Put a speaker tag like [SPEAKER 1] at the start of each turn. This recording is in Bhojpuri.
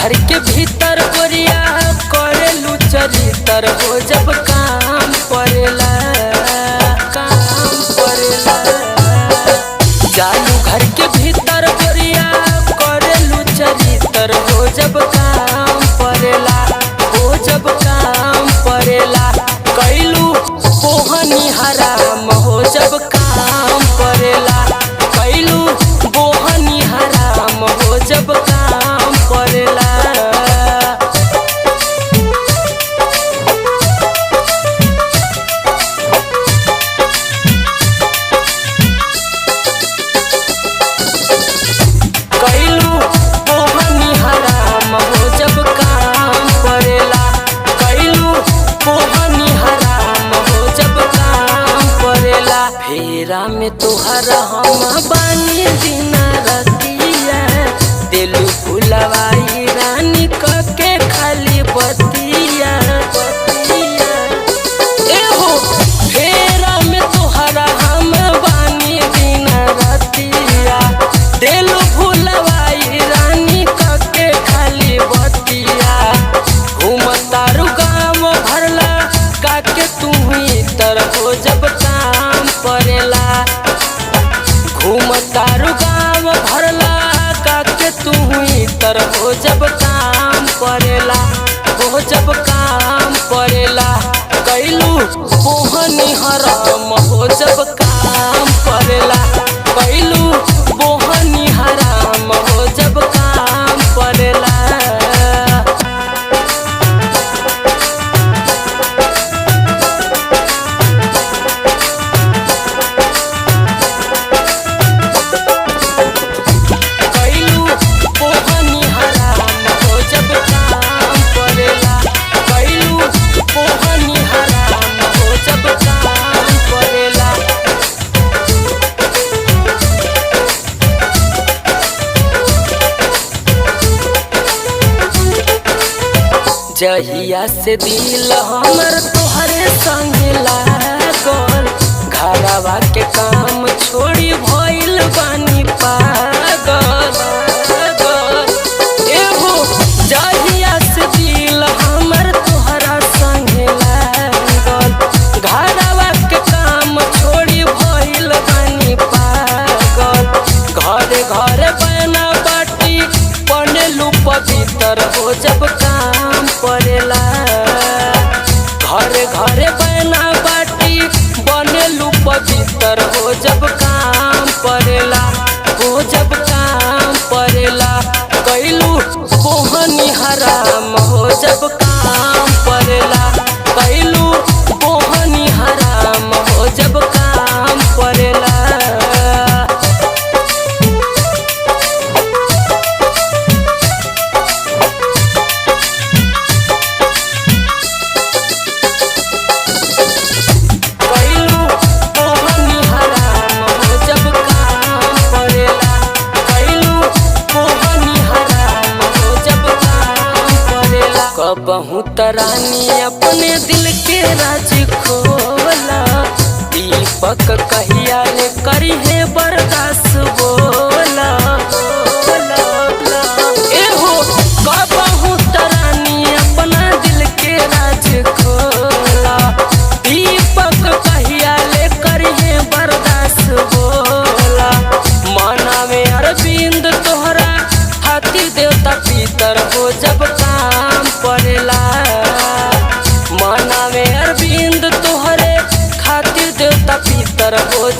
[SPEAKER 1] घर के भीतर गोरिया करेलू चरितर हो जब काम पड़ेला काम पड़ेला। जालू घर के भीतर गोरिया करेलू चरितर हो जब काम पड़ेला हो जब काम पड़ेला। कैलू बोहनी हराम हो जब काम पड़ेला कैलू बोहनी हराम हो जब काम पड़ेला। कैलू बोहनी हराम हो जब काम पड़ेला कैलू बोहनी हराम हो जब काम पड़ेला। फेरा में तोहरा हम बानी दिन रतिया दिलू फुलवाई रानी के खाली बतिया बतिया। एहो फेरा में तोहरा हम बानी दिन रतिया दिलू फुलवाई रानी के खाली बतिया। घूमतारू गाँव भरला काके तू ही तरह हो जब काम पड़ेला घूमतारू गाँव भरला काके तू ही तरह हो जब काम पड़ेला हो जब काम पड़ेला। कैलू बोहनी हराम हो जब काम पड़ेला कैलू बोहनी हराम हो जब काम पड़ेला। कैलू बोहनी हराम हो जब काम पड़ेला कैलू बोहनी हराम हो जब काम पड़ेला। जहिया से दिल हमर तोहरे संग लागल घरवा के काम छोड़ी भइल बानी पागल। एहो जहिया से दिल हमर तोहरा संग लागल घरवा के काम छोड़ी भइल बानी पागल। घरे घरे बना बाटी पड़ेलू पवित्र हो जब काम पड़ेला घरे घरे बना बाटी बनेलू पवित्र हो जब काम पड़ेला हो जब काम पड़ेला। कैलू बोहनी हराम हो जब काम पड़ेला कैलू बोहनी हराम हो जब काम पड़ेला। कैलू बोहनी हराम हो जब काम पड़ेला कैलू बोहनी हराम हो जब काम पड़ेला। कबहू तरानी अपने दिल के राज खोला दीपक कहिया ले करी है बर्दाश्त बोला एहो कबहू तरानी अपना दिल के राज खोला दीपक कहिया ले करी है बर्दाश्त बोला। माना में अरविंद तोहरा खातिर देवता पितर हो जब काम पड़ेला माना में अरविंद तोहरे खातिर देवता पितर हो